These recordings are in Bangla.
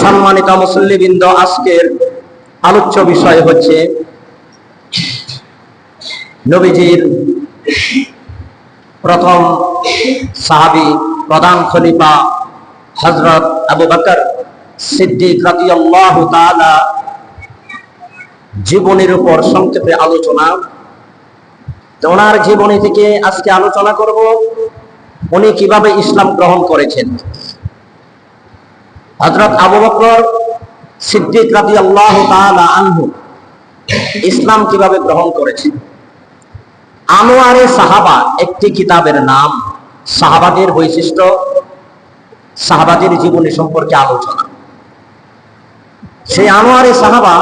সম্মানিত মুসল্লিবৃন্দ, আজকের আলোচ্য বিষয় হচ্ছে নবীজির প্রথম সাহাবী, প্রধান খলিফা হযরত আবু বকর সিদ্দিক রাদিয়াল্লাহু তাআলা জীবনের উপর সংক্ষেপে আলোচনা। ওনার জীবনী থেকে আজকে আলোচনা করব, উনি কিভাবে ইসলাম গ্রহণ করেছেন। হযরত আবু বকর সিদ্দিক রাদিয়াল্লাহু তাআলা আনহু ইসলাম কিভাবে গ্রহণ করেছেন। আনোয়ারে সাহাবা একটি কিতাবের নাম। সাহাবাদের বৈশিষ্ট্য, সাহাবাদের জীবনী সম্পর্কে আলোচনা। সেই আনোয়ারে সাহাবা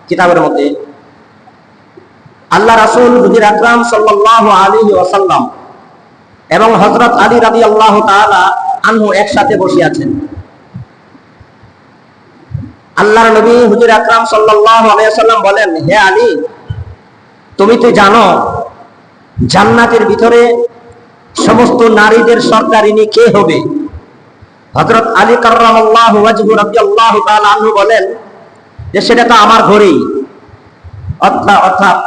কিতাবের মধ্যে আল্লাহ রাসূল হুজুর আকরাম সাল্লাল্লাহু আলাইহি ওয়াসাল্লাম এবং হযরত আলী রাদিয়াল্লাহু তাআলা আনহু একসাথে বসে আছেন। আল্লাহর নবী হুজুর আকরাম সাল্লাল্লাহু আলাইহি ওয়াসাল্লাম বলেন, হে আলী, তুমি তো জানো জান্নাতের ভিতরে সমস্ত নারীদের সরদারিনী কে হবে? হযরত আলী কাররামাল্লাহু ওয়াজহু রাদিয়াল্লাহু তাআলা আনহু বলেন যে সেটা তো আমার ঘরেই, অর্থাৎ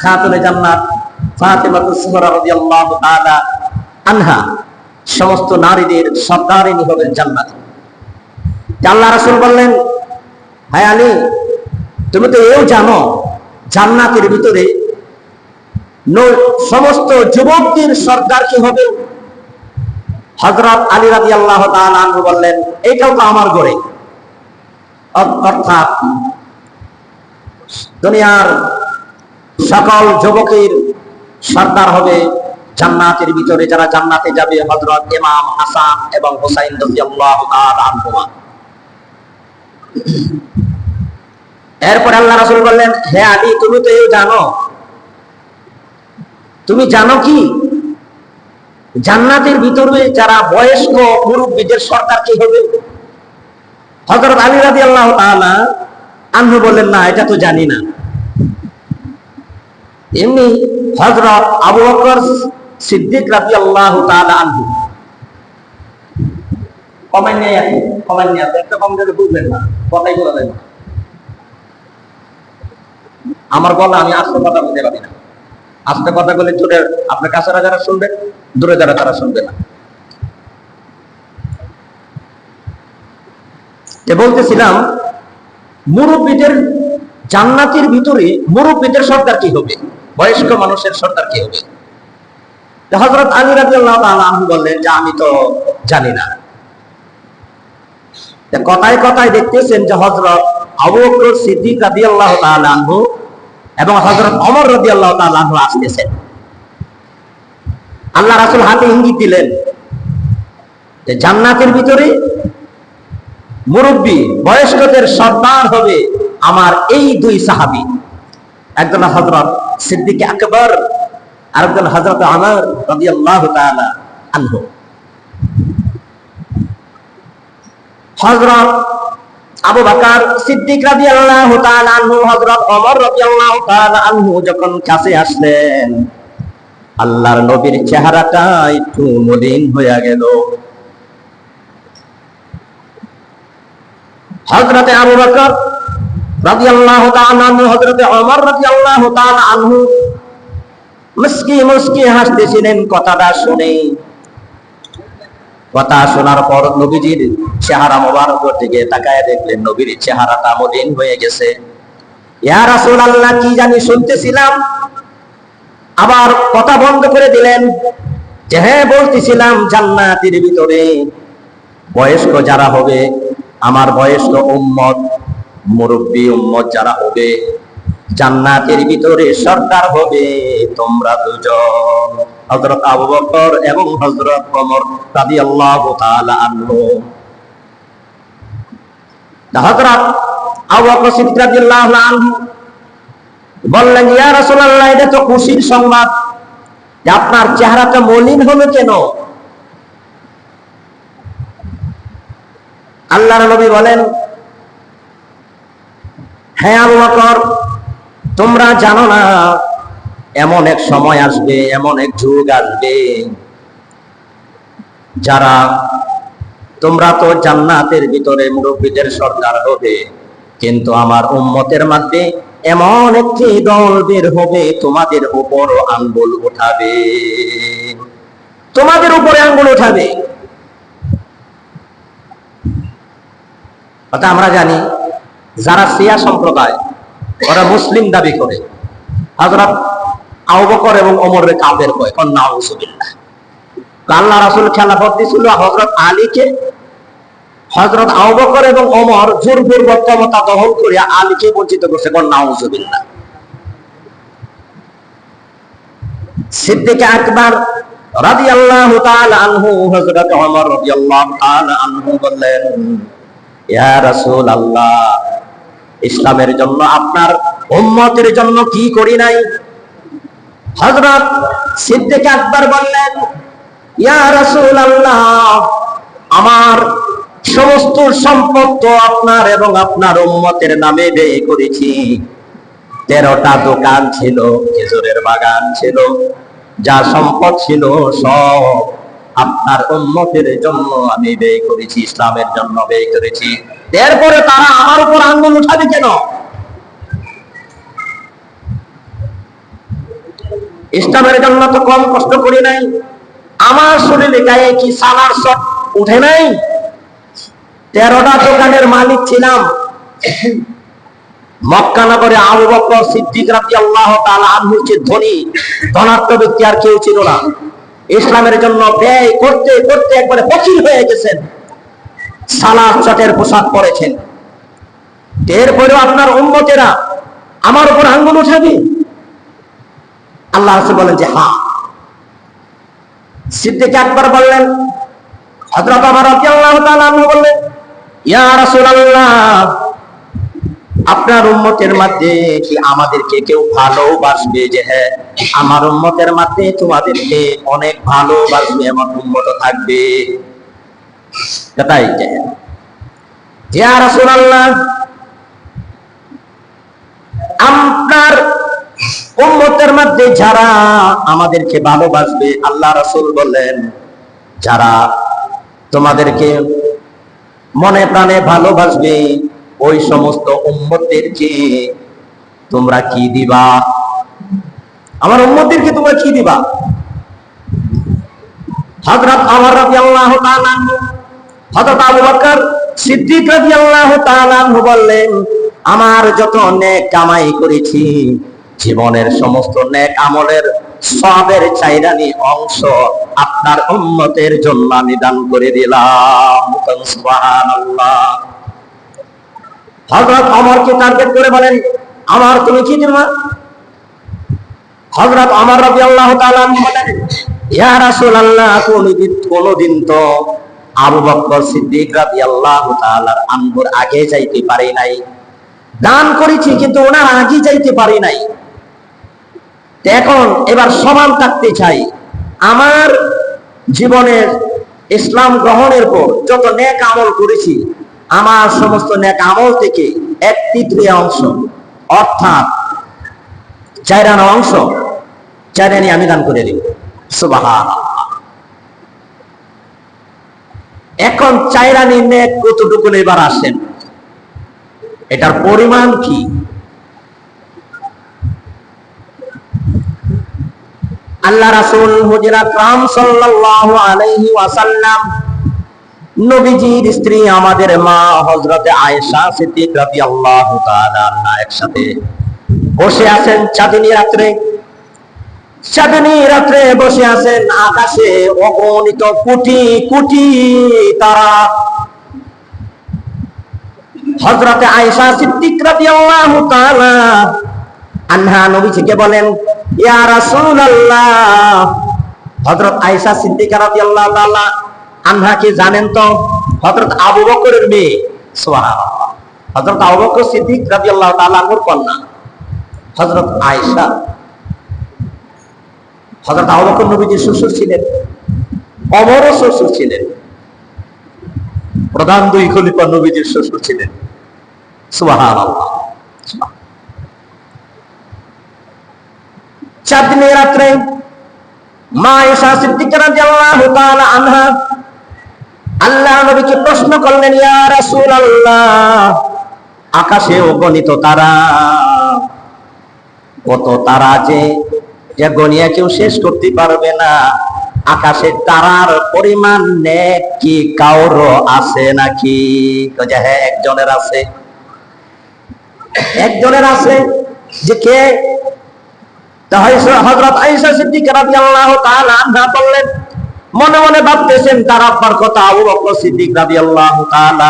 খাতুনে জান্নাত ফাতিমাতুস সুহরা রাদিয়াল্লাহু তাআলা আনহা সমস্ত নারীদের সরদারিনী হবেন জান্নাতে। আল্লাহ রাসূল বললেন, হে আলী, তুমি তো এও জানো জান্নাতের ভিতরে সমস্ত যুবকদের সরদার কি হবে? হযরত আলী রাদিয়াল্লাহু তাআলা আনহু বললেন, এটাও তো আমার ঘরে, অর্থাৎ দুনিয়ার সকল যুবকের সরদার হবে জান্নাতের ভিতরে, যারা জান্নাতে যাবে হযরত ইমাম হাসান এবং হুসাইন রাদিয়াল্লাহু তাআলা আনহুমা। এরপর আল্লাহ রাসূল বললেন, হে আলী, তুমি তো এই জানো, তুমি জানো কি জান্নাতের ভিতরে যারা বয়স্ক মুরব্বীদের সরদার কি হবে? হযরত আলী রাদিয়াল্লাহু তাআলা আনহু বললেন, না, এটা তো জানি না। এমনি হযরত আবু বকর সিদ্দিক রাদিয়াল্লাহু তাআলা আনহু কমেন একটা কম দিলে বুঝবেন না, কথাই বলা যায় না। আমার গলা আমি আস্তে কথা বলতে পারি না, আস্তে কথা বলে জোরে আপনার কাছেরা যারা শুনবেন, দূরে যারা তারা শুনবে না। বলতেছিলাম মুরব্বীদের জান্নাতের ভিতরে মুরব্বীদের সরদার কি হবে, বয়স্ক মানুষের সরদার কি হবে? হযরত আলী রাদিয়াল্লাহু তাআলা আনহু বললেন যে আমি তো জানি না। কথায় কথায় দেখতেছেন যে হযরত আবু বকর সিদ্দিক রাদিয়াল্লাহু তাআলা আনহু এবং হযরত ওমর রাদিয়াল্লাহু তাআলা আনহু আসতেছেন। আল্লাহ রাসূল হাতে ইঙ্গিত দিলেন যে জান্নাতের ভিতরে মুরব্বী বয়স্কদের সরদার হবে আমার এই দুই সাহাবী, একজন হযরত সিদ্দিক আকবর, আরেকজন হযরত ওমর রাদিয়াল্লাহু তাআলা আনহু। হযরত আবু বকর সিদ্দিক রাদিয়াল্লাহু তাআলা আনহু হযরত ওমর রাদিয়াল্লাহু তাআলা আনহু যখন কাছে আসলেন, আল্লাহর নবীর চেহারাটা একটু মলিন হয়ে গেল। হযরত আবু বকর রাদিয়াল্লাহু তাআলা আনহু হযরত ওমর রাদিয়াল্লাহু তাআলা আনহু মুস্কি হাসতেছিলেন কথাটা শুনে। কথা শোনার পর নবীজির চেহারা মোবারকের দিকে তাকায় দেখলেন নবীর চেহারাটা মলিন হয়ে গেছে। ইয়া রাসূলুল্লাহ, কি জানি শুনতেছিলাম, আবার কথা বন্ধ করে দিলেন যে হ্যাঁ, বলতেছিলাম জান্নাতের ভিতরে বয়স্ক যারা হবে, আমার বয়স্ক উম্মত, মুরব্বী উম্মত যারা হবে, জান্নাতের ভিতরে সরদার হবে তোমরা দুজন, হযরত আবু বকর এবং হযরত ওমর রাদিয়াল্লাহু তাআলা আনহু। হযরত আবু বকর সিদ্দিক রাদিয়াল্লাহু আনহু বললেন, ইয়া রাসূলুল্লাহ, এটা তো খুশির সংবাদ, যে আপনার চেহারাটা মলিন হলো কেন? আল্লাহর নবী বলেন, হে আবু বকর, তোমরা জানো না এমন এক সময় আসবে, এমন এক যুগ আসবে যারা তোমরা তো জান্নাতের ভিতরে মুরব্বীদের সর্দার হবে, কিন্তু আমার উম্মতের মধ্যে এমন একটি দল বের হবে তোমাদের উপর আঙ্গুল উঠাবে, তোমাদের উপরে আঙ্গুল উঠাবে। অর্থাৎ আমরা জানি যারা শিয়া সম্প্রদায় ওরা মুসলিম দাবি করে, হযরত আবু বকর এবং ওমরের কাফের কয়, নাউযুবিল্লাহ। আল্লাহ রাসূল খেলাফত দিয়েছিল হযরত আলীকে, হযরত আবু বকর এবং ওমর জোরপূর্বক ক্ষমতা দখল করে আলীকে বঞ্চিত করছে, নাউযুবিল্লাহ। সিদ্দিক আকবর রাদিয়াল্লাহু তাআলা আনহু, হযরত ওমর রাদিয়াল্লাহু তাআলা আনহু বললেন, ইয়া রাসূলুল্লাহ, ইসলামের জন্য আপনার উম্মতের জন্য কি করি নাই? হযরত সিদ্দিক আকবর বললেন, ইয়া রাসূলুল্লাহ, আমার সমস্ত সম্পদ তো আপনার এবং আপনার উম্মতের নামে ব্যয় করেছি। 13টা দোকান ছিল, খেজুরের বাগান ছিল, যা সম্পদ ছিল সব আপনার উম্মতের জন্য আমি ব্যয় করেছি, ইসলামের জন্য ব্যয় করেছি। এরপরে তারা আমার উপর আঙ্গুল উঠাবে কেন? ইসলামের জন্য তো কম কষ্ট করি নাই, আমার শরীরে গায়ে কি সালার শট উঠে নাই? 13টা দোকানের মালিক ছিলাম। মক্কা নগরে আবু বকর সিদ্দিক রাদিয়াল্লাহু তাআলা আনহুর চেয়ে ধনী ধনাঢ্য ব্যক্তি আর কেউ ছিল না। ইসলামের জন্য ব্যয় করতে করতে একবারে ফকির হয়ে গেছেন, সালার শটের পোশাক পরেছেন। এরপরেও আপনার উম্মতেরা আমার উপর আঙ্গুল উঠাবে? আল্লাহ রাসূল বলেন যে হ্যাঁ। সিদ্দিক আকবর বললেন, হযরত ওমর রাদিয়াল্লাহু তাআলা আনহু বললেন, ইয়া রাসূলুল্লাহ, আপনার উম্মতের মধ্যে কি আমাদেরকে কেউ ভালোবাসবে যে হ্যাঁ আমার উম্মতের মধ্যে তোমাদেরকে অনেক ভালোবাসবে এমন উম্মত থাকবে? তাই ইয়া রাসূলুল্লাহ, আপনার উম্মতের মধ্যে যারা আমাদেরকে ভালোবাসবে, আল্লাহ রাসূল বললেন, যারা তোমাদেরকে মনে প্রাণে ভালোবাসবে ওই সমস্ত উম্মতদেরকে তোমরা কি দিবা? আমার উম্মতদেরকে তোমরা কি দিবা? হযরত ওমর রাদিয়াল্লাহু তাআলা আনহু, হযরত আবু বকর সিদ্দিক রাদিয়াল্লাহু তাআলা আনহু বললেন, আমার যত নেক কামাই করেছি, জীবনের সমস্ত নেক আমলের সবের চাইরানি অংশ আপনার উম্মতের জন্য আমি দান করে দিলাম। সুবহানাল্লাহ। হযরত ওমরকে টার্গেট করে বলেন, আমার তুমি কি দিবা? হযরত ওমর রাদিয়াল্লাহু তাআলা বলেন, ইয়া রাসূলুল্লাহ, কোনদিন তো আবু বকর সিদ্দিক রাদিয়াল্লাহু তাআলা আনহুর আগে যাইতে পারি নাই, দান করেছি কিন্তু ওনার আগে যাইতে পারি নাই। এখন এবার সমান থাকতে চাই। আমার জীবনের ইসলাম গ্রহণের পর যত নেক আমল করেছি, আমার সমস্ত নেক আমল থেকে 1/3 অংশ অর্থাৎ 4 অংশ 4 আমি দান করে দিব। সুবহানাল্লাহ। এখন 4 নেক কতটুকু এবার আসেন, এটার পরিমাণ কি? আল্লাহ রাসূল হুজুর আকরাম সাল্লাল্লাহু আলাইহি ওয়াসাল্লাম, নবীজির স্ত্রী আমাদের মা হযরতে আয়েশা সিদ্দিক রাদিয়াল্লাহু তাআলা আনহা একসাথে বসে আছেন চাঁদনী রাত্রে। চাঁদনী রাত্রে বসে আছেন, আকাশে অগণিত কোটি কোটি তারা। হযরতে আয়েশা সিদ্দিক রাদিয়াল্লাহু তাআলা আনহা নবীজিকে বলেন, ইয়া রাসূলুল্লাহ। হযরত আয়েশা সিদ্দিকা রাদিয়াল্লাহু তাআলা আনহা কি জানেন তো? হযরত আবু বকরের মেয়ে। সুবহানাল্লাহ। হযরত আবু বকর সিদ্দিক রাদিয়াল্লাহু তাআলা আনহুর কন্যা হযরত আয়েশা। হযরত আবু বকর নবীজির শ্বশুর ছিলেন, ওমরও শ্বশুর ছিলেন, প্রধান 2 খলিফা নবীজির শ্বশুর ছিলেন। সুবহানাল্লাহ। চাঁদনী রাত্রে মা আয়েশা সিদ্দিকা রাদিয়াল্লাহু তাআলা আনহা আল্লাহ নবীকে প্রশ্ন করলেন, ইয়া রাসূলুল্লাহ, আকাশে অগণিত তারা, কত তারা যে গণিয়া কেউ শেষ করতে পারবে না। আকাশের তারার পরিমাণ নেক কি কারো আছে নাকি? হ্যাঁ, একজনের আছে। একজনের আছে। যে কে? হযরত আয়েশা সিদ্দিকা রাদিয়াল্লাহু তাআলা আনহা বললেন, মনে মনে ভাবতেছেন তার আব্বার কথা, আবু বকর সিদ্দিক রাদিয়াল্লাহু তাআলা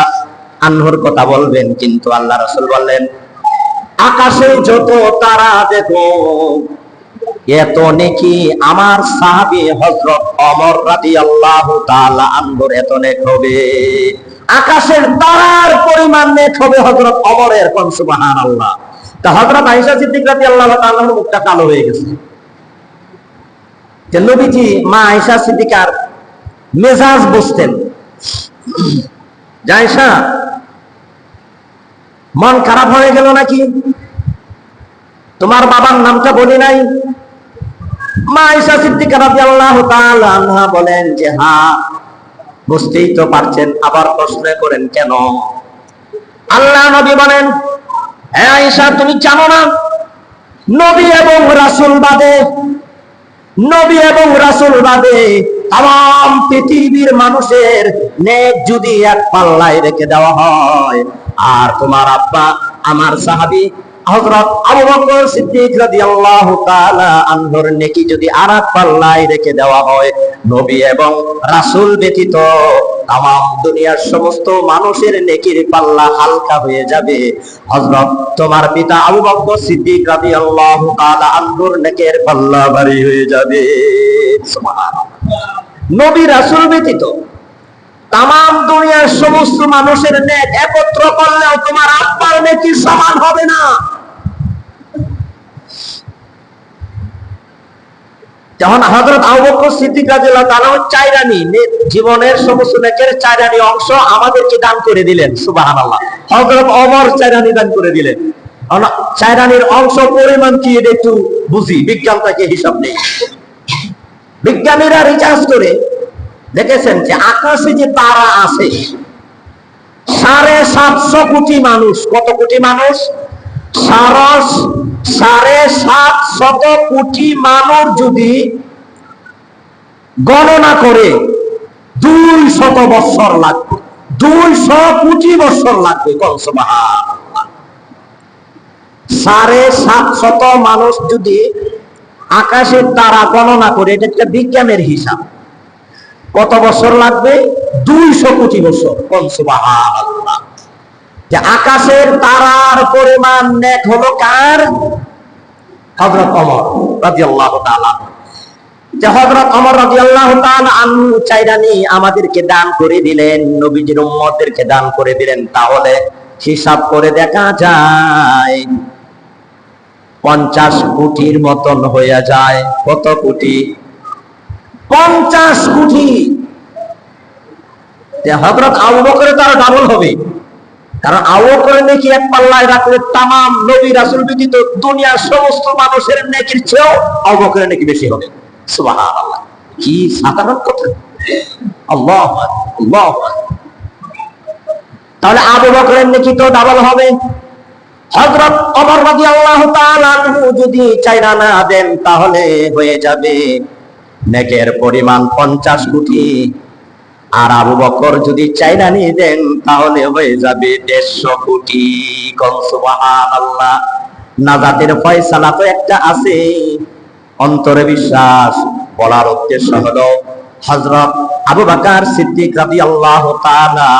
আনহুর কথা বলবেন, কিন্তু আল্লাহ রাসূল বললেন, আকাশে যত তারা দেখো, এত নেকি আমার সাহাবী হযরত ওমর রাদিয়াল্লাহু তাআলা আনহুর এত নেক হবে। আকাশের তারার পরিমাণ নেক হবে হযরত ওমরের। কোন সুবহানাল্লাহ। তা হযরত আয়েশা সিদ্দিক রাদিয়াল্লাহু তাআলার মুখটা কালো হয়ে গেছে। যে নবীজি মা আয়েশা সিদ্দিকার মেজাজ বুঝতেন। আয়েশা, মন খারাপ হয়ে গেল নাকি? তোমার বাবার নামটা বলি নাই? মা আয়েশা সিদ্দিকা রাদিয়াল্লাহু তাআলা আনহা বলেন যে হ্যাঁ, বুঝতেই তো পারছেন, আবার প্রশ্ন করেন কেন? আল্লাহ নবী বলেন, হে আয়েশা, তুমি জানো না নবী এবং রাসূল বাদে, নবী এবং রাসূল বাদে তাম পৃথিবীর মানুষের নেক যদি এক পাল্লায় রেখে দেওয়া হয়, আর তোমার আব্বা আমার সাহাবী হযরত আবু বকর সিদ্দিক রাদিয়াল্লাহু তাআলা আনহুর নেকি যদি আরেক পাল্লায় রেখে দেওয়া হয়, নবী এবং রাসূল ব্যতীত তাম দুনিয়ার সমস্ত মানুষের নেকির পাল্লা হালকা হয়ে যাবে। হযরত তোমার পিতা আবু বকর সিদ্দিক রাদিয়াল্লাহু তাআলা আনহুর নেকের পাল্লা ভারী হয়ে যাবে। সুবহানাল্লাহ। নবী রাসূল ব্যতীত তাম দুনিয়ার সমস্ত মানুষের নেক একত্র করলেও তোমার আব্বার নেকি সমান হবে না। যখন হযরত আবু বকর সিদ্দিক রাদিয়াল্লাহু তাআলা চাইরানি জীবনের সমস্ত নেকের চাইরানি অংশ আমাদেরকে দান করে দিলেন। সুবহানাল্লাহ। হযরত ওমর চাইরানি দান করে দিলেন। চাইরানির অংশ পরিমাণ কি এটা একটু বুঝি, বিজ্ঞান থেকে হিসাব নেই। বিজ্ঞানীরা রিসার্চ করে দেখেছেন যে আকাশে যে তারা আছে 750 কোটি মানুষ। কত কোটি মানুষ? 750 কোটি মানুষ যদি গণনা করে 200 বছর লাগবে। 200 কোটি বছর লাগবে। কোন সুবহানাল্লাহ। 750 মানুষ যদি আকাশের তারা গণনা করে, এটা একটা বিজ্ঞানের হিসাব, কত বছর লাগবে? 200 কোটি বছর। কোন সুবহানাল্লাহ। যে আকাশের তারার পরিমাণ নেক হলো কার? হযরত ওমর রাদিয়াল্লাহু তাআলা। যে হযরত ওমর রাদিয়াল্লাহু তাআলা আনহু চাইরানি আমাদেরকে দান করে দিলেন, নবীজির উম্মতদেরকে দান করে দিলেন। তাহলে হিসাব করে দেখা যায় 50 কোটির মতন হয়ে যায়। কত কোটি? 50 কোটি। হযরত আবু বকরের তার ডাবল হবে, কারণ আবু বকরের নেকি এক পাল্লায় রাখলে তামাম নবী রাসূল ব্যতীত দুনিয়ার সমস্ত মানুষের নেকির চেয়েও আবু বকরের নেকি বেশি হবে। সুবহানাল্লাহ। কি সাধারণ কথা! আল্লাহু আকবার, আল্লাহু আকবার। তাহলে আবু বকরের নেকি তো ডাবল হবে। হযরত ওমর রাদিয়াল্লাহু তাআলা আনহু যদি চাইনা না দেন, তাহলে হয়ে যাবে নেকের পরিমাণ 50 কোটি। আর আবু বকর যদি চাইনা নিয়ে দেন, তাহলে হয়ে যাবে 150 কোটি। কোন সুবহানাল্লাহ। নাজাতের ফয়সালা তো একটা আছে, অন্তরে বিশ্বাস। বলার উদ্দেশ্য হলো হযরত আবু বকর সিদ্দিক রাদিয়াল্লাহু তাআলা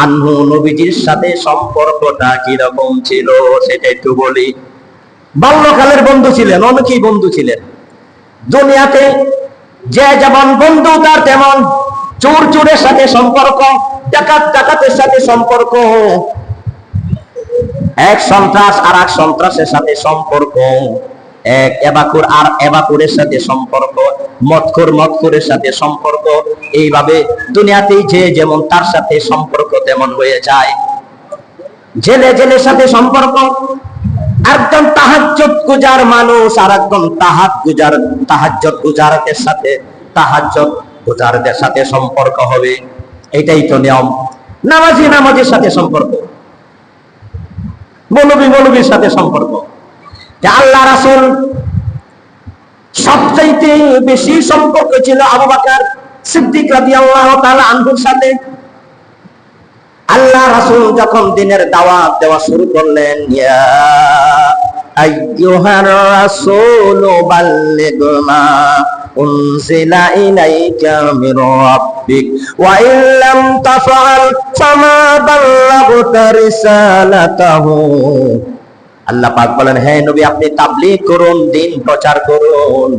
আনহু নবীজির সাথে সম্পর্কটা কি রকম ছিল সেটা একটু বলি। বাল্যকালের বন্ধু ছিলেন, অনেকেই বন্ধু ছিলেন। দুনিয়াতে যে যেমন বন্ধু তার তেমন। চোর চোরের সাথে সম্পর্ক, ডাকাত ডাকাতের সাথে সম্পর্ক, এক সন্ত্রাস আর এক সন্ত্রাসের সাথে সম্পর্ক, এক এবাকুর আর এবাকুরের সাথে সম্পর্ক, মদখোর মদখোরের সাথে সম্পর্ক। এইভাবে দুনিয়াতেই যে যেমন তার সাথে সম্পর্ক তেমন হয়ে যায়। জেলে জেলের সাথে সম্পর্ক, একজন তাহাজ্জুদ গুজার মানুষ আর একজন তাহাজ্জুদ গুজারদের সাথে সম্পর্ক হবে। এটাই তো নিয়ম। নামাজি নামাজের সাথে সম্পর্ক, মৌলবী মৌলবীর সাথে সম্পর্ক। আল্লাহ রাসূল সবচাইতে বেশি সম্পর্ক ছিল আবু বকর সিদ্দিক রাদিয়াল্লাহু তাআলা আনহুর সাথে। আল্লাহ রাসূল যখন দ্বীনের দাওয়াত দেওয়া শুরু করলেন, ইয়া আইয়ুহার রাসূল বাল্লিগ মা উনজিলা ইলাইকা মির রাব্বিক ওয়া ইল্লাম তাফআল ফামা বাল্লাগতা রিসালাতাহু। আল্লাহ পাক বলেন, হে নবী, আপনি তাবলীগ করুন, দ্বীন প্রচার করুন।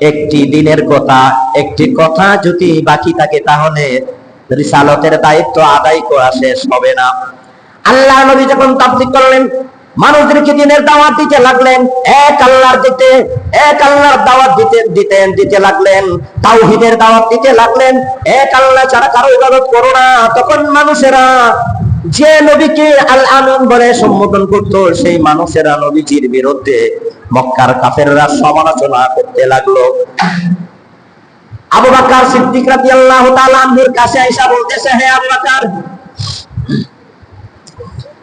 একটি দিনের কথা, একটি কথা যদি বাকি থাকে তাহলে রিসালতের দায়িত্ব আদায় করা শেষ হবে না। আল্লাহ নবী যখন তাবলীগ করলেন, মানুষদেরকে দ্বীনের দাওয়াত দিতে লাগলেন, এক আল্লাহর দাওয়াত দিতে লাগলেন, তাওহীদের দাওয়াত দিতে লাগলেন, এক আল্লাহ ছাড়া কারো ইবাদত করো না। তখন মানুষেরা যে নবীকে আল আমিন বলে সম্বোধন করত, সেই মানুষেরা নবীজির বিরুদ্ধে মক্কার কাফেররা সমালোচনা করতে লাগলো। আবু বকর সিদ্দিক রাদিয়াল্লাহু তাআলা আনহুর কাছে আয়েশা বলতেছে, হে আবু বকর,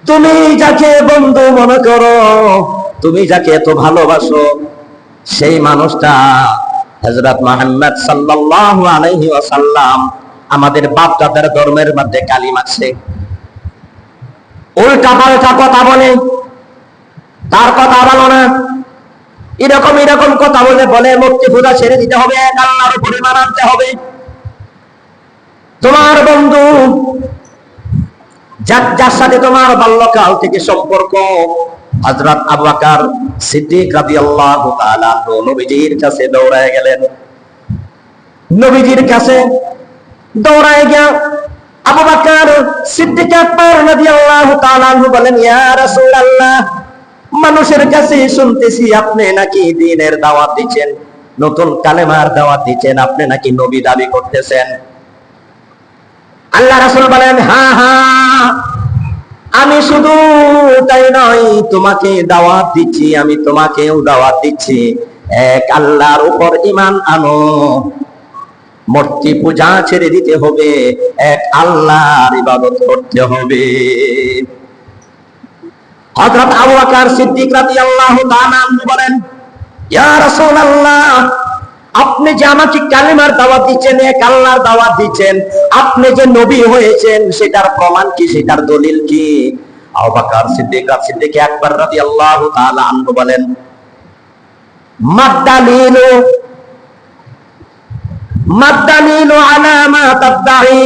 তুমি যাকে বন্ধু মনে করো, তুমি যাকে এত ভালোবাসো, সেই মানুষটা হযরত মুহাম্মদ সাল্লাল্লাহু আলাইহি ওয়াসাল্লাম আমাদের বাপ দাদার ধর্মের মধ্যে কালিমা আছে, উল্টা পাল্টা কথা বলে, তার কথা বলো না, এরকম কথা বলে মূর্তি পূজা ছেড়ে দিতে হবে, এক আল্লাহর উপরে ঈমান আনতে হবে। তোমার বন্ধু, যার সাথে তোমার বাল্যকাল থেকে সম্পর্ক, হযরত আবু বকর সিদ্দিক রাদিয়াল্লাহু তাআলা নবীজির কাছে দৌড়ায় গেলেন। নবীজির কাছে দৌড়ায় গিয়ে আবু বকর সিদ্দিক আকবর রাদিয়াল্লাহু তাআলা বলেন, ইয়া রাসূলুল্লাহ, মানুষের কাছে শুনতেছি আপনি নাকি দ্বীনের দাওয়াত দিচ্ছেন, নতুন কালেমার দাওয়াত দিচ্ছেন, আপনি নাকি নবী দাবি করতেছেন। আল্লাহ রাসূল বলেন, হ্যাঁ হ্যাঁ, আমি শুধু তাই নয়, তোমাকে দাওয়াত দিচ্ছি, আমি তোমাকেও দাওয়াত দিচ্ছি, এক আল্লাহর উপর ঈমান আনো, মূর্তি পূজা ছেড়ে দিতে হবে, এক আল্লাহর ইবাদত করতে হবে। হযরত আবু বকর সিদ্দিক রাদিয়াল্লাহু তাআলা বলেন, ইয়া রাসূলুল্লাহ, আপনি যে আমাকে কালিমার দাওয়াত দিচ্ছেন, এক আল্লাহর দাওয়াত দিচ্ছেন, আপনি যে নবী হয়েছেন, সেটার প্রমাণ কি, সেটার দলিল কি? আবু বকর সিদ্দিক আকবর রাদিয়াল্লাহু তাআলা আনহু বলেন, মাদ্দালিলু আলা মা তাদঈ,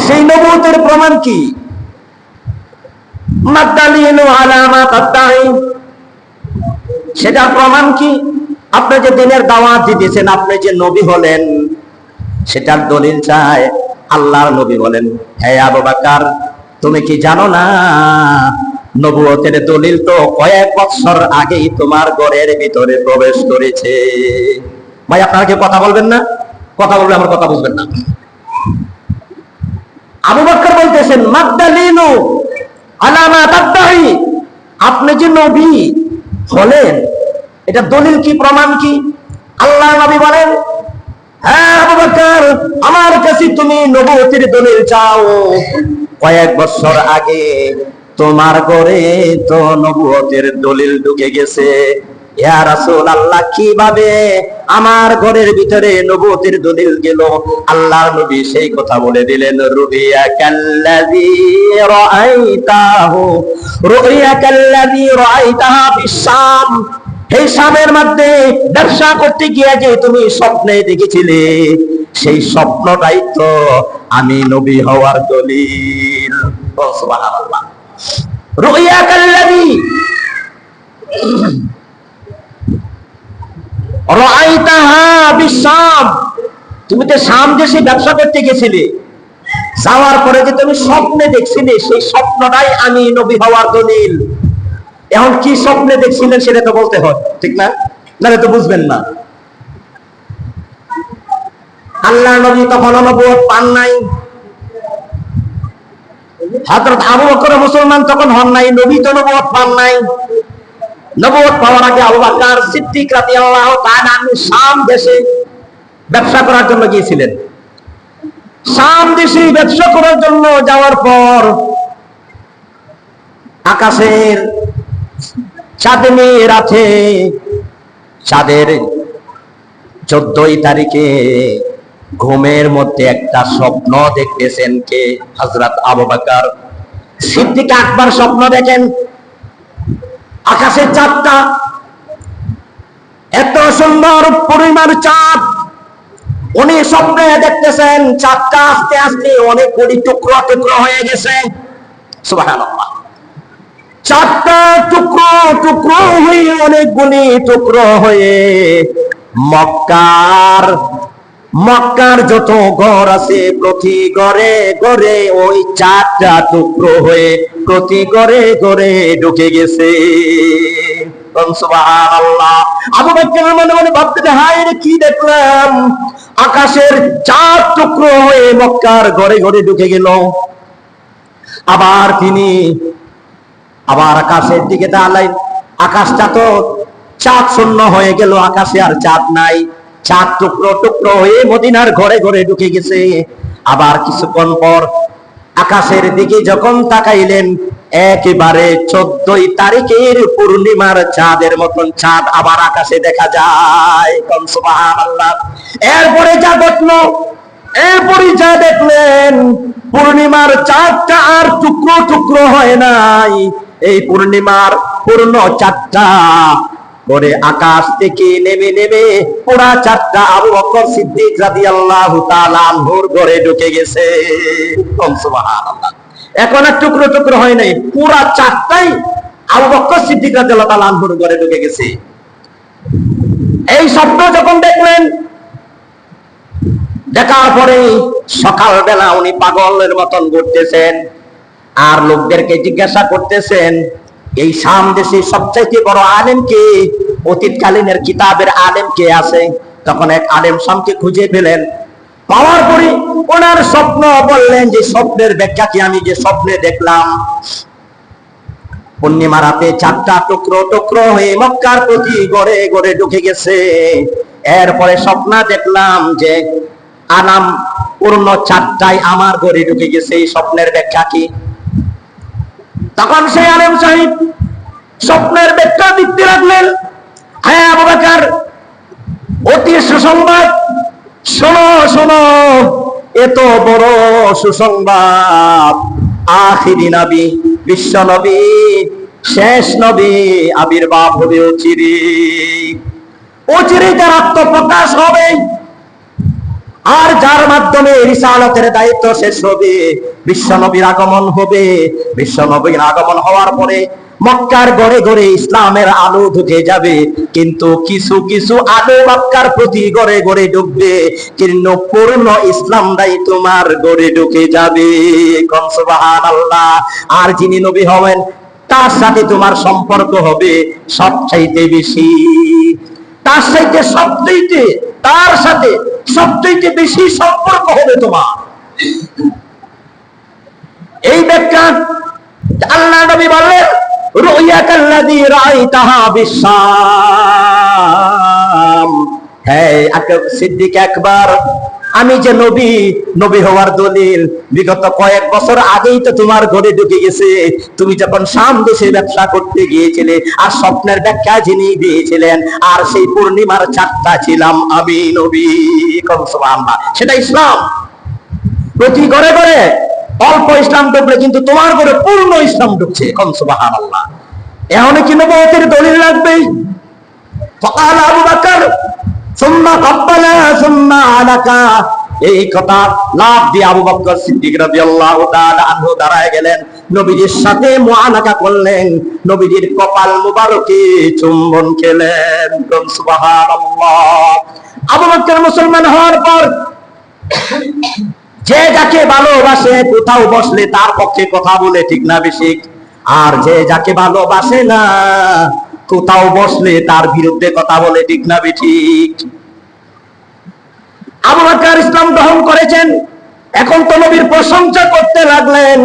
সেই নবুয়তের প্রমাণ কি? মাদ্দালিলু আলা মা তাদঈ, সেটার প্রমাণ কি? আপনি যে দ্বীনের দাওয়াত দিতেছেন, আপনি যে নবী হলেন, সেটার দলিল চাই। আল্লাহর নবী বলেন, হে আবু বকর, তুমি কি জানো না, নবুয়তের দলিল তো কয়েক বছর আগেই তোমার ঘরের ভিতরে প্রবেশ করেছে। ভাই, আপনারা কি কথা বলবেন না? কথা বলবে, আমার কথা বুঝবেন না। আবু বকর বলতেছেন, মাদ্দালিলু আলা মা তাদঈ, আপনি যে নবী হলেন, এটা দলিল কি, প্রমাণ কি? আল্লাহ নবী বলেন, হ্যাঁ আবু বকর, আমার কাছে তুমি নবুয়তের দলিল চাও, কয়েক বছর আগে তোমার ঘরে তো নবুয়তের দলিল ঢুকে গেছে। ইয়া রাসূলুল্লাহ, কিভাবে আমার ঘরের ভিতরে নবুয়তের দলিল গেল? আল্লাহর নবী সেই কথা বলে দিলেন, রুইয়াকাল্লাযী রাআইতাহা ফিশ-শাম, এই শামের মধ্যে ব্যবসা করতে গিয়ে যে তুমি স্বপ্নে দেখেছিলে, সেই স্বপ্নটাই তো আমি নবী হওয়ার দলিল। সুবহানাল্লাহ। রুইয়াকাল্লাযী রাআইতাহা বিশ-শাম, তুমি তো শাম দেশে ব্যবসা করতে গেছিলে, যাওয়ার পরে যে তুমি স্বপ্নে দেখছিলে, সেই স্বপ্নটাই আমি নবী হওয়ার দলিল। এখন কি স্বপ্নে দেখছিলেন সেটা তো বলতে হয়, ঠিক না? নাহলে তো বুঝবেন না। আল্লাহ নবী তখন নবুয়ত পান নাই, হযরত আবু বকর মুসলমান তখন হন নাই, নবী তো নবুয়ত পান নাই। নবুয়ত পাওয়ার আগে আবু বকর সিদ্দিক রাদিয়াল্লাহু তাআলা শাম দেশে ব্যবসা করার জন্য গিয়েছিলেন। শাম দেশে ব্যবসা করার জন্য যাওয়ার পর আকাশের চাঁদনি রাতে, চাঁদের 14 তারিখে ঘুমের মধ্যে একটা স্বপ্ন দেখতেছেন কে? হযরত আবু বকর সিদ্দিক আকবর স্বপ্ন দেখেন আকাশের চাঁদটা এত সুন্দর পূর্ণিমার চাঁদ। উনি স্বপ্নে দেখতেছেন চাঁদটা আস্তে আস্তে অনেকগুলি টুকরো টুকরো হয়ে গেছে। সুবহানাল্লাহ। চাঁদটা টুকরো টুকরো হয়ে অনেকগুলি টুকরো হয়ে মক্কার যত ঘর আছে প্রতি ঘরে ঘরে ওই চারটা টুকরো হয়ে প্রতি ঘরে ঘরে ঢুকে গেছে। সুবহানাল্লাহ। আবু বকর মনে মনে ভাবতে, হায় রে কি দেখলাম, আকাশের 4 টুকরো হয়ে মক্কার ঘরে ঘরে ঢুকে গেল। তিনি আবার আকাশের দিকে দাঁড়ালেন, আকাশটা তো চাঁদ শূন্য হয়ে গেল, আকাশে আর চাঁদ নাই। 4 টুকরো টুকরো হয়ে মদিনার ঘরে ঘরে ঢুকে গেছে। আবার কিছুক্ষণ পর আকাশের দিকে যখন তাকাইলেন, একেবারে 14 তারিখের পূর্ণিমার চাঁদের মতন চাঁদ আবার আকাশে দেখা যায়। সুবহানাল্লাহ। এরপরে যা দেখলেন পূর্ণিমার চাঁদটা আর টুকরো টুকরো হয় নাই। এই পূর্ণিমার পূর্ণ চাঁদটা করে আকাশ থেকে নেমে নেমে পুরা চাঁদটা আবু বকর সিদ্দিক রাদিয়াল্লাহু তাআলা আনহুর ঘরে ঢুকে গেছে। সুবহানাল্লাহ। এখন আর টুকরো টুকরো হয় নাই, পুরা চাঁদটাই আবু বকর সিদ্দিক রাদিয়াল্লাহু তাআলা আনহুর ঘরে ঢুকে গেছে। এই স্বপ্ন যখন দেখলেন, দেখার পরে সকালবেলা উনি পাগলের মতন ঘুরতেছেন আর লোকদেরকে জিজ্ঞাসা করতেছেন, এই শাম দেশে সবচাইতে বড় আলেম কে? অতীতকালীনের কিতাবের আলেম কে আছে? তখন এক আলেম শামকে খুঁজে পেলেন। পাওয়ার পরে ওনার স্বপ্ন বললেন যে স্বপ্নের ব্যাখ্যা কি? আমি যে স্বপ্নে দেখলাম পূর্ণিমা রাতে 4টা টুকরো টুকরো হয়ে মক্কার প্রতি ঘরে ঘরে ঢুকে গেছে। এরপরে স্বপ্ন দেখলাম যে আনাম পূর্ণ চাঁদটাই আমার ঘরে ঢুকে গেছে। এই স্বপ্নের ব্যাখ্যা কি? তখন সেই আলেম সাহেব স্বপ্নের ব্যাখ্যা দিতে লাগলেন। হ্যাঁ আবু বকর, অতি সুসংবাদ, শোনো শোনো, এত বড় সুসংবাদ, আখিরি নবী, বিশ্ব নবী, শেষ নবী আবির্ভাব হবে অচিরে তার আত্মপ্রকাশ হবে, আর যার মাধ্যমে রিসালাতের দায়িত্ব শেষ হবে, বিশ্ব নবীর আগমন হবে। বিশ্ব নবীর আগমন হওয়ার পরে মক্কার ঘরে ঘরে ইসলামের আলো ঢুকে যাবে, কিন্তু কিছু কিছু আলো মক্কার প্রতি ঘরে ঘরে ঢুকবে, কিন্তু পূর্ণ ইসলামটাই তোমার ঘরে ঢুকে যাবে। সুবহানাল্লাহ। আর যিনি নবী হবেন তার সাথে তোমার সম্পর্ক হবে সবচাইতে বেশি, তার সাথে সবচাইতে বেশি সম্পর্ক হবে তোমার। এই ব্যাখ্যা আল্লাহ নবী বললেন, রুয়াকাল্লাযী রাআইতাহা বিশাম। হ্যাঁ সিদ্দিক আকবর, আমি যে নবী হওয়ার দলিল বিগত কয়েক বছর আগেই তো তোমার ঘরে ঢুকে গেছে। তুমি যখন শাম দেশে ব্যবসা করতে গিয়েছিলে আর স্বপ্নের ব্যাখ্যা যিনি দিয়েছিলেন, আর সেই পূর্ণিমার চাঁদটা ছিলাম আমি নবী। সুবহানাল্লাহ। সেটা ইসলাম। প্রতি ঘরে ঘরে অল্প ইসলাম ঢুকলে কিন্তু তোমার ঘরে পূর্ণ ইসলাম ঢুকছে। সুবহানাল্লাহ। এখন কি নবুয়তের দলিল লাগবে? ফাকাল আবু বকর সুম্মা কাব্বালা সুম্মা আলাকা। এই কথা লাভ দিয়ে আবু বকর সিদ্দিক রাদিয়াল্লাহু তাআলা আনহু দাঁড়ায় গেলেন, নবীজির সাথে মুআনাকা করলেন, নবীজির কপাল মুবারকে চুম্বন খেলেন। সুবহানাল্লাহ। আবু বকর মুসলমান হওয়ার পর যে যাকে ভালোবাসে কোথাও বসলে তার পক্ষে কথা বলে, ঠিক না বেশি? আর যে যাকে ভালোবাসে না কোথাও বসলে তার বিরুদ্ধে কথা বলে, ঠিক না বেঠিক? আবু বকর ইসলাম গ্রহণ করেছেন, এখন তো নবীর প্রশংসা করতে লাগলেন।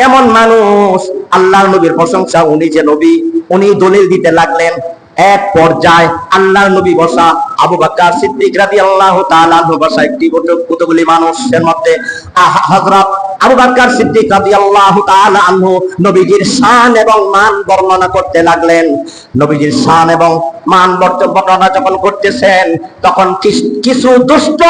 এমন মানুষ, আল্লাহর নবীর প্রশংসা, উনি যে নবী, উনি দলিল দিতে লাগলেন। এক পর্যায়ে আল্লাহর নবী বসা, আবু বকর সিদ্দিক রাদিয়াল্লাহু তাআলা আনহু বসা, একটি কতগুলি মানুষের মধ্যে হযরত আবু বকর সিদ্দিক রাদিয়াল্লাহু তাআলা আনহু নবীজির শান এবং মান বর্ণনা করতে লাগলেন। নবীজির শান এবং মান বর্ণনা যখন করতেছেন, তখন কিছু দুষ্ট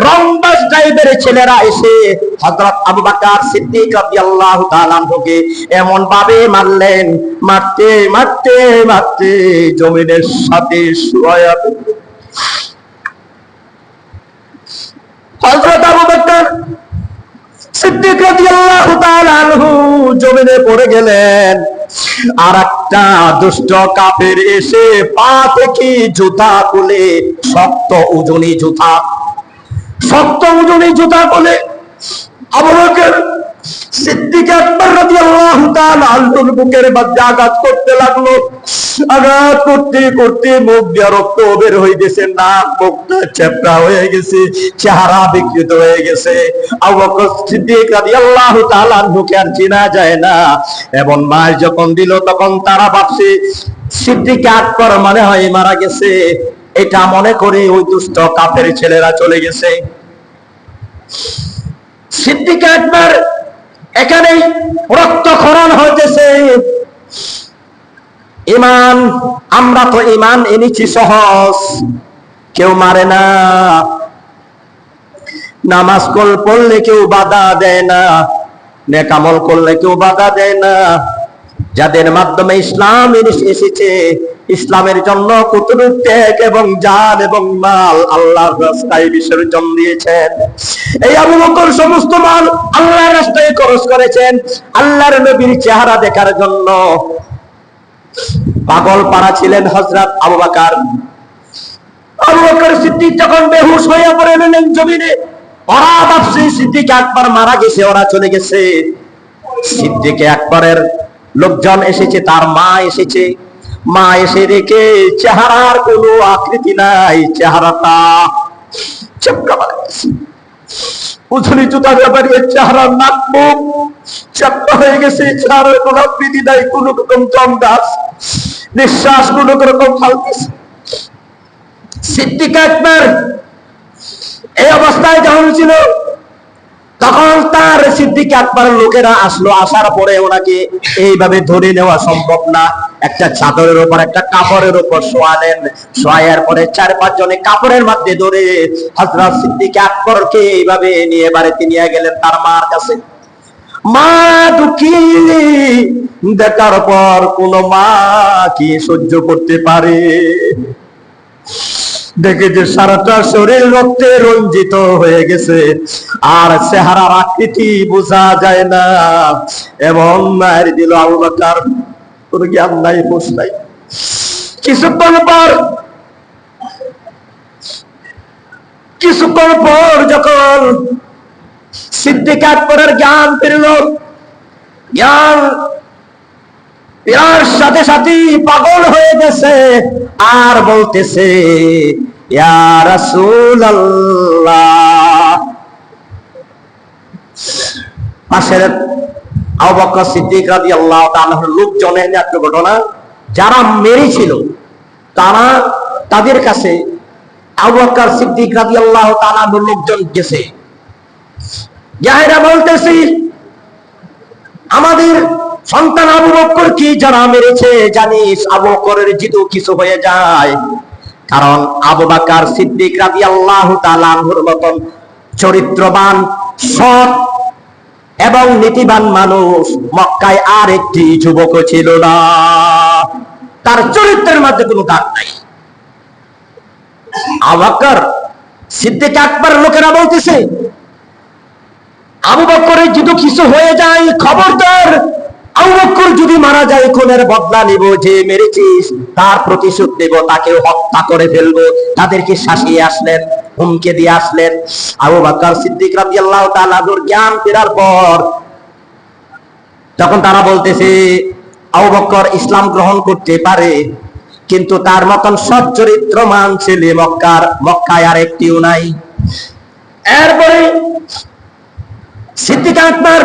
রংবাজ টাইপের ছেলেরা এসে হযরত আবু বকর সিদ্দিক রাদিয়াল্লাহু তাআলা আনহুকে এমন ভাবে মারলেন, মারতে মারতে মারতে জমিনের সাথে শুয়ায়া হযরত আবু বকর সিদ্দিক রাদিয়াল্লাহু তাআলা আনহু জমিনে পড়ে গেলেন। আর একটা দুষ্ট কাফের এসে পা থেকে জুতা খুলে, শক্ত ওজনী জুতা খুলে আবু বকর সিদ্দিক আকবর রাদিয়াল্লাহু তাআলা আনহুর বুকের মধ্যে আঘাত করতে লাগলো। আঘাত করতে করতে মুখ দিয়ে রক্ত বের হয়ে গেছে, নাক মুখটা চ্যাপটা হয়ে গেছে, চেহারা বিকৃত হয়ে গেছে। আবু বকর সিদ্দিক রাদিয়াল্লাহু তাআলা আনহুকে আর চেনা যায় না। এমন মার যখন দিল, তখন তারা ভাবছে সিদ্দিক আকবর মনে হয় মারা গেছে। এটা মনে করে ওই দুষ্ট কাফের ছেলেরা চলে গেছে। সিদ্দিক আকবর এখানেই রক্তক্ষরণ হইতেছে। ঈমান, আমরা তো ঈমান এনেছি সহজ, কেউ মারে না। নামাজ পড়লে কেউ বাধা দেয় না, নেক আমল করলে কেউ বাধা দেয় না। যাদের মাধ্যমে ইসলাম এসেছে, ইসলামের জন্য কতটুকু ত্যাগ এবং জান এবং মাল আল্লাহর রাস্তায় বিসর্জন দিয়েছেন। এই আবু বকর সমস্ত মাল আল্লাহর রাস্তায় খরচ করেছেন আল্লাহর নবীর চেহারা দেখার জন্য। পাগল পাড়া ছিলেন হযরত আবু বকর। আবু বকর সিদ্দিক যখন বেহুশ হয়ে পড়লেন জমিনে, ওরা ভাবছে সিদ্দিক আকবর মারা গেছে, ওরা চলে গেছে। সিদ্দিক আকবরের লোকজন এসেছে, তার মা এসেছে। মা এসে দেখে চেহারার কোনো আকৃতি নাই, চেহারাটা চাপকা গেছে। উজনি জুতা ব্যাপারে চেহারার নাক মুখ চাপকা হয়ে গেছে, চেহারার কোনো আকৃতি নাই, কোন রকম জমদাস নিঃশ্বাস কোন রকম ফালতেছে। সিদ্দিক আকবর এই অবস্থায় যখন ছিল, তখন তার সিদ্দিক আকবরের লোকেরা আসলো। আসার পরে ওনাকে এইভাবে ধরে নেওয়া সম্ভব না। একটা চাদরের উপর, একটা কাপড়ের উপর শোয়ালেন। শোয়ার পরে 4-5 জনে কাপড়ের মধ্যে ধরে হযরত সিদ্দিক আকবরকে এইভাবে নিয়ে বাড়িতে নিয়ে গেলেন তার মার কাছে। মা দুঃখী, দেখার পর কোন মা কি সহ্য করতে পারে? দেখে যে সারাটা শরীর রক্তে রঞ্জিত হয়ে গেছে, আর চেহারার আকৃতি বোঝা যায় না, এবং মায়ের দিল। আবু বকর তোর জ্ঞান নাই, বোঝ নাই। কিছুক্ষণ পর যখন সিদ্দিক আকবরের জ্ঞান ফিরল, জ্ঞান ফেরার সাথে সাথে পাগল হয়ে গেছে, আর বলতেছে ইয়া রাসূলুল্লাহ। পাশের আবু বকর সিদ্দিক রাদিয়াল্লাহু তাআলা লোকজনের একটা ঘটনা, যারা মেরেছিল তাদের কাছে আবু বকর সিদ্দিক রাদিয়াল্লাহু তাআলা লোকজন গেছে। যারা বলতেছি আমাদের সন্তান আবু বকর কি যারা মেরেছে জানিস, আবু বকরের যদি কিছু হয়ে যায়। কারণ আবু বকর সিদ্দিক রাদিয়াল্লাহু তাআলা আনহুর মতন চরিত্রবান, সৎ এবং নীতিবান মানুষ মক্কায় আর একটি যুবক ছিল না। তার চরিত্রের মধ্যে কোনো দাগ নাই। আবু বকর সিদ্দিক আকবর লোকেরা বলতেছে আবু বকরের যদি কিছু হয়ে যায়, খবরদার, আবু বকর যদি মারা যায় খুনের বদলা নিব, যে মেরেছিস তার প্রতিশোধ নেব, তাকে হত্যা করে ফেলবো। তাদেরকে শাসিয়ে আসলেন, হুমকি দিয়ে আসলেন। আবু বকর সিদ্দিক রাদিয়াল্লাহু তাআলা জ্ঞান ফেরার পর তখন তারা বলতেছে আবু বকর ইসলাম গ্রহণ করতে পারে, কিন্তু তার মতন সৎ চরিত্রমান ছেলে মক্কায় আর একটিও নাই। এরপরে সিদ্দিক আকবর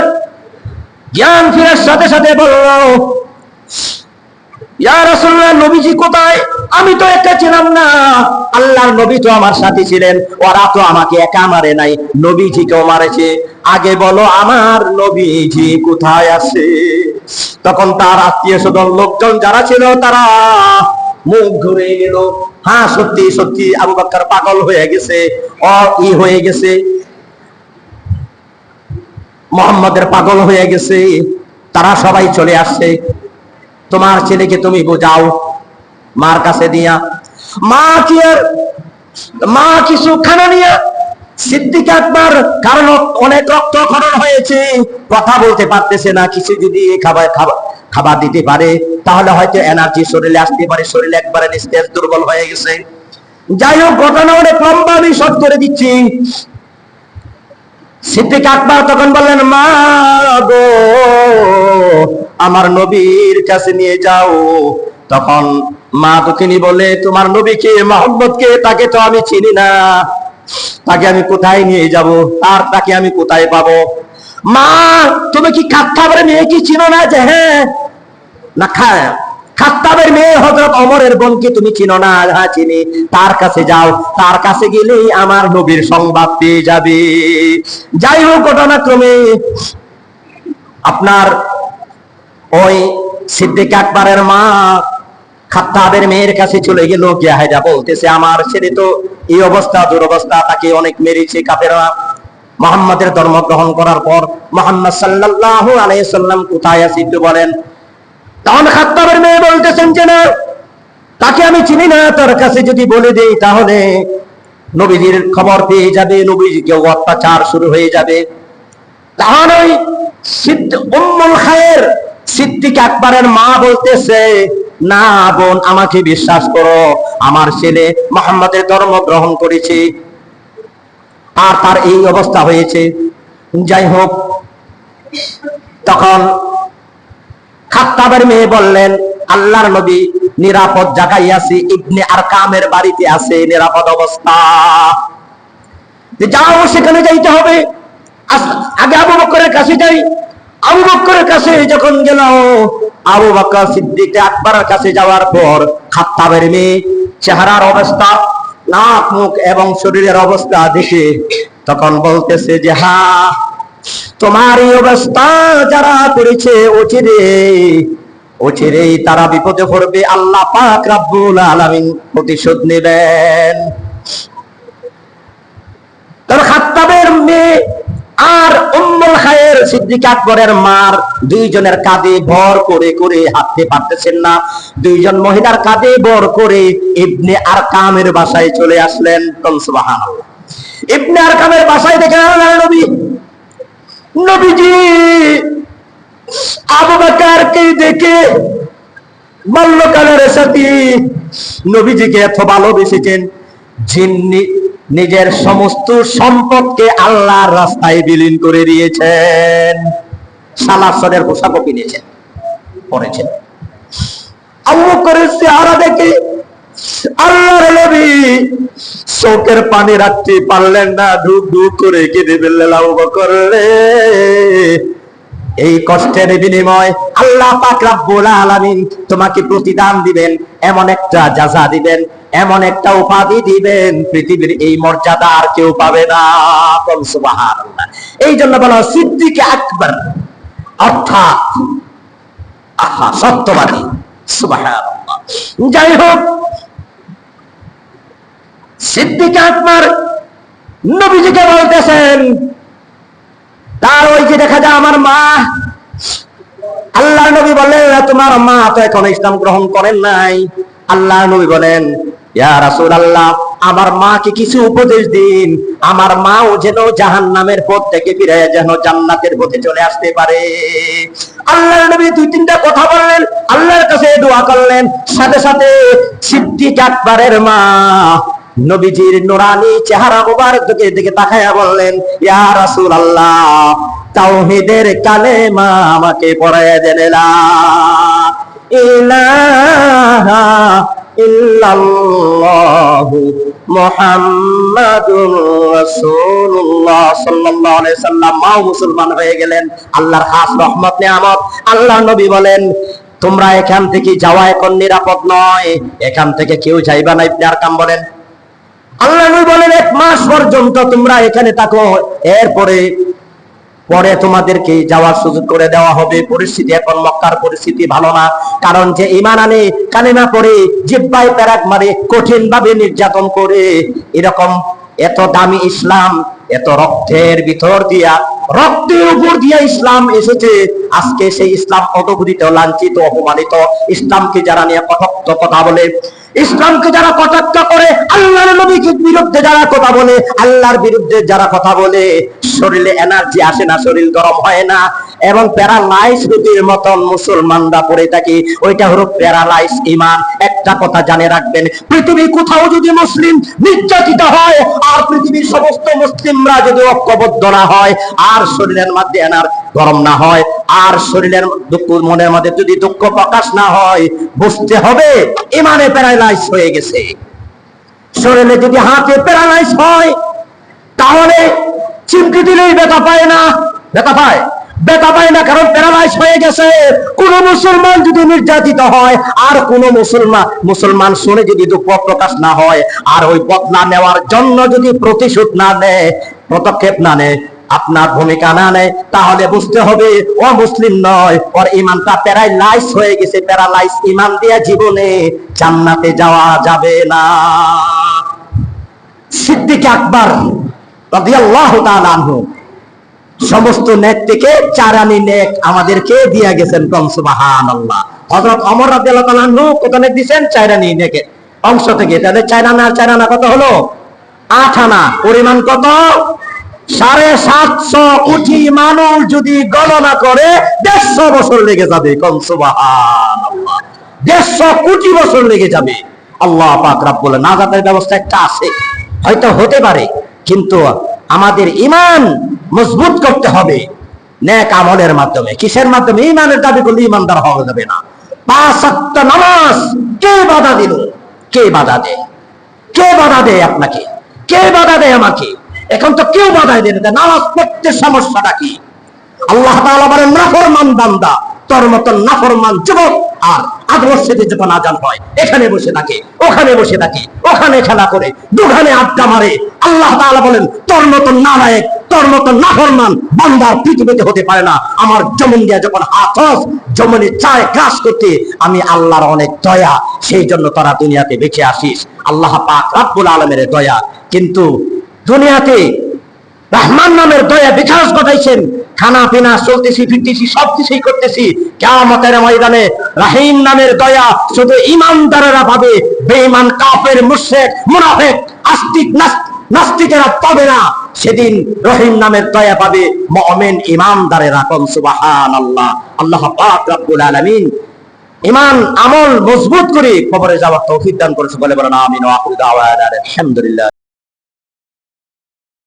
জ্ঞান ফেরার সাথে সাথে বলল ইয়া রাসূলুল্লাহ, নবীজি কোথায়? আমি তো একা ছিলাম না, আল্লাহর নবী তো আমার সাথে ছিলেন, ওরা তো আমাকে একা মারে নাই, নবীজিকেও মারেছে। আগে বলো আমার নবীজি কোথায় আছে? তখন তার আত্মীয় স্বজন লোকজন যারা ছিল তারা মুখ ঘুরে গেল। হ্যাঁ, সত্যি সত্যি আবু বকর পাগল হয়ে গেছে, হয়ে গেছে, মুহাম্মাদের পাগল হয়ে গেছে। তারা সবাই চলে আসছে। তোমার ছেলেকে তুমি বোঝাও মার কাছে দিয়া। মা কিছু খানা নিয়ে সিদ্দিক আকবর, কারণ অনেক রক্তক্ষরণ হয়েছে, কথা বলতে পারতেছে না, কিছু যদি খাবার দিতে পারে তাহলে হয়তো এনার্জি শরীরে আসতে পারে, শরীরে একবারে নিস্তেজ দুর্বল হয়ে গেছে। যাই হোক, ঘটনা অনেক লম্বা, আমি শর্ট করে দিচ্ছি। সিদ্দিক আকবর তখন বললেন, মা গো, আমার নবীর কাছে নিয়ে যাও। তখন মা দুঃখিনী বলে, তোমার নবীকে, মুহাম্মদকে, তাকে তো আমি চিনি না, তাকে আমি কোথায় নিয়ে যাব, আর তাকে আমি কোথায় পাবো? মা, তুমি কি খাত্তাবের মেয়ে কি চিনো না? যে হ্যাঁ। না, খাত্তাবের মেয়ে হযরত ওমরের বোনকে তুমি চিনো না? হ্যাঁ চিনি। তার কাছে যাও, তার কাছে গেলেই আমার নবীর সংবাদ পেয়ে যাবে। যাই হোক, ঘটনাক্রমে আপনার ওই সিদ্দিক আকবরের মা খাত্তাবের মেয়ের কাছে চলে গেল, গিয়ে হায়দা বলতেছে, আমার ছেলে তো এই অবস্থা, দুরবস্থা, তাকে অনেক মেরেছে কাফেররা মুহাম্মাদের ধর্ম গ্রহণ করার পর। মুহাম্মদ সাল্লাল্লাহু আলাইহি সাল্লাম কোথায় আছে একটু বলেন। তখন খাত্তাবের মেয়ে বলতেছেন যে না, তাকে আমি চিনি না, তোর কাছে যদি বলে দেই তাহলে নবীজির খবর পেয়ে যাবে, নবীজিকে অত্যাচার শুরু হয়ে যাবে। তখন ওই উম্মুল খায়ের সিদ্দিক আকবরের মা বলতেছে, না বোন, আমাকে বিশ্বাস করো, আমার ছেলে মুহাম্মাদের ধর্ম গ্রহণ করেছে আর তার এই অবস্থা হয়েছে। যাই হোক, তখন খাত্তাবের মেয়ে বললেন, আল্লাহর নবী নিরাপদ জায়গায় আছে, ইবনে আরকামের বাড়িতে আছে, নিরাপদ অবস্থা, যাও সেখানে যাইতে হবে। আগে আবু বকরের কাছে যাই। আবু বকরের কাছে যখন গেল, আবু বকর সিদ্দিক আকবরের কাছে যাওয়ার পর খাত্তাবের মেয়ে চেহারার অবস্থা, নাক মুখ এবং শরীরের অবস্থা দেখে তখন বলতেছে যে হ্যাঁ, তোমার এই অবস্থা যারা করেছে অচিরেই তারা বিপদে পড়বে, আল্লাহ পাক রব্বুল আলামিন প্রতিশোধ নেবেন। তবে খাত্তাবের মেয়ে আর উম্মুল খায়ের সিদ্দিক আকবরের মার দুইজনের কাঁধে ভর করে করে হাঁটতে পারতেছেন না, দুইজন মহিলার কাঁধে ভর করে ইবনে আরকামের বাসায় চলে আসলেন। সুবহানাল্লাহ। ইবনে আরকামের বাসায় দেখে আল্লাহর নবীজি আবু বকরকে দেখে বাল্যকালের সাথী নবীজিকে এত ভালোবেসেছেন, যিনি নিজের সমস্ত সম্পদকে আল্লাহর রাস্তায় বিলীন করে দিয়েছেন, সালাসনের পোশাকও কিনেছেন, পরেছেন। আবু বকরের চেহারা দেখে আল্লাহর নবী চোখের পানি রাখতে পারলেন না, ঢুক ঢুক করে কেঁদে ফেললেন। আবু বকর রে, এই কষ্টের বিনিময় আল্লাহ পাক রব্বুল আলামিন তোমাকে প্রতিদান দিবেন, এমন একটা জাযা দিবেন, এমন একটা উপাধি দিবেন, পৃথিবীর এই মর্যাদা আর কেউ পাবে না। সুবহানাল্লাহ। এই জন্য বলা সিদ্দিক আকবর অর্থাৎ সত্যবাদী। সুবহানাল্লাহ। যাই হোক, সিদ্দিক আকবর নবীজিকে বলতেছেন, তার ওই যে দেখা যায় আমার মা, আল্লাহ নবী বলেন তোমার মা তো এখন ইসলাম গ্রহণ করেন নাই। আল্লাহ নবী বলেন, ইয়া রাসূলুল্লাহ, আমার মাকে কিছু উপদেশ দিন, আমার মাও যেন জাহান্নামের পথ থেকে ফিরে যেন জান্নাতের পথে চলে আসতে পারে। আল্লাহ নবী দুই তিনটা কথা বললেন, আল্লাহর কাছে দোয়া করলেন, সাথে সাথে সিদ্দিক আকবরের মা নবীজির নুরানি চেহারা মুবারক দিকে তাকায়া বললেন, ইয়া রাসূলুল্লাহ, তাওহীদের কালেমা আমাকে পড়ায়া দেন, লা ইলাহা ইল্লাল্লাহু মুহাম্মাদুর রাসূলুল্লাহ সাল্লাল্লাহু আলাইহি সাল্লাম। মাও মুসলমান হয়ে গেলেন, আল্লাহর খাস রহমত নিয়ামত। আল্লাহ নবী বলেন, তোমরা এখান থেকে যাওয়া এখন নিরাপদ নয়, এখান থেকে কেউ যাইবা না। ইবনে আরকাম বলেন, আল্লাহ নবী বলেন 1 মাস পর্যন্ত তোমরা এখানে থাকো, এরপরে তোমাদেরকে যাওয়ার সুযোগ করে দেওয়া হবে। পরিস্থিতি এখন মক্কার পরিস্থিতি ভালো না, কারণ যে ঈমান আনে, কালেমা পড়ে, জিহ্বায় পেরাক মারে, কঠিন ভাবে নির্যাতন করে, এরকম এত দামি ইসলাম, এত রক্তের ভিতর দিয়া, রক্তের উপর দিয়া ইসলাম এসেছে। আজকে সেই ইসলাম অধঃপতিত, লাঞ্ছিত, অপমানিত। ইসলামকে যারা নিয়ে কটাক্ষ কথা বলে, ইসলামকে যারা কটাক্ষ করে, আল্লাহর নবীর বিরুদ্ধে যারা কথা বলে, আল্লাহর বিরুদ্ধে যারা কথা বলে, শরীরে এনার্জি আসে না, শরীর গরম হয় না, এবং প্যারালাইজ রুটির মতন মুসলমানরা পড়ে থাকে। ওইটা হলো প্যারালাইজ ঈমান। একটা কথা জানে রাখবেন, পৃথিবীর কোথাও যদি মুসলিম নির্যাতিত হয়, আর পৃথিবীর সমস্ত মুসলিমরা যদি ঐক্যবদ্ধ না হয়, আর শরীরের মধ্যে এনার গরম না হয়, আর শরীরের দুঃখ, মনের মধ্যে যদি দুঃখ প্রকাশ না হয়, বুঝতে হবে ঈমানে প্যারালাইজ হয়ে গেছে। শরীরে যদি হাতে প্যারালাইজ হয়, তাহলে চিমটি দিলেই ব্যথা পায় না, ব্যথা পায় না, কারণ প্যারালাইজ হয়ে গেছে। কোন মুসলমান যদি নির্যাতিত হয়, আর কোন মুসলমান শুনে যদি দুঃখ প্রকাশ না হয়, আর ওই বদলা নেওয়ার জন্য যদি প্রতিশোধ না নেয়, পদক্ষেপ না নেয়, আপনার ভূমিকা না নেয়, তাহলে বুঝতে হবে ও মুসলিম নয়, ওর ঈমানটা প্যারালাইজ হয়ে গেছে। প্যারালাইজ ঈমান দিয়ে জীবনে জান্নাতে যাওয়া যাবে না। সিদ্দিক আকবর রাদিয়াল্লাহু তাআলা আনহু সমস্ত নেক থেকে 4 আনি নেক আমাদেরকে দিয়া গেছেন। কম সুবহানাল্লাহ। হযরত ওমর রাদিয়াল্লাহু তাআলা আনহু কত নেক দিবেন? 4 আনি নেকের অংশ থেকে। তাহলে 4 আনা কত হলো? 8 আনা। পরিমাণ কত? 750 কোটি মানুষ যদি গণনা করে 150 বছর লেগে যাবে। কম সুবহানাল্লাহ। 150 কোটি বছর লেগে যাবে। আল্লাহ পাক রব্বুল নাজাতের ব্যবস্থা একটা আছে, হয়তো হতে পারে, কিন্তু আমাদের ঈমান মজবুত করতে হবে নেক আমলের মাধ্যমে। কিসের মাধ্যমে? ঈমানের দাবি করলে ঈমানদার হওয়া যাবে না। 5 ওয়াক্ত নামাজ কে বাধা দিল? কে বাধা দেয়? কে বাধা দেয় আপনাকে? কে বাধা দেয় আমাকে? এখন তো কেউ বাধা দেয় না। নামাজ পড়তে সমস্যাটা কি? আল্লাহ তাআলা বলেন, নাফরমান বান্দা, তোর মতন নাফরমান যুবক আর আদর্শে যখন আজান হয় এখানে বসে থাকে, ওখানে বসে থাকে, ওখানে খেলা করে, দোকানে আড্ডা মারে। আল্লাহ তাআলা বলেন, তোর মতন নালায়েক, তোর মতন নাফরমান বান্দার পৃথিবীতে হতে পারে না। আমার জমিন দিয়ে যখন হাতস জমিনে চায় গ্রাস করতে, আমি আল্লাহর অনেক দয়া, সেই জন্য তোরা দুনিয়াতে বেঁচে আসিস। আল্লাহ পাক রব্বুল আলামিনের দয়া। কিন্তু দুনিয়াতে রহমান নামের দয়া বিকাশ ঘটাইছেন। খানা পিনা চলতেছি, ফিরতেছি, সবকিছুই করতেছি। কিয়ামতের ময়দানে রহিম নামের দয়া শুধু ঈমানদারেরা পাবে, বেঈমান, কাফের, মুশরিক, মুনাফিক, আস্তিক, নাস্তিকেরা পাবে না। সেদিন রহিম নামের দয়া পাবে মুমিন ঈমানদারেরা। কোন সুবহানাল্লাহ। আল্লাহ পাক রব্বুল আলামিন ঈমান আমল মজবুত করে কবরে যাওয়ার তৌফিক দান করেছে বলে বলেন আমিন। ওয়া আখিরু দাওয়ানা আলহামদুলিল্লাহ।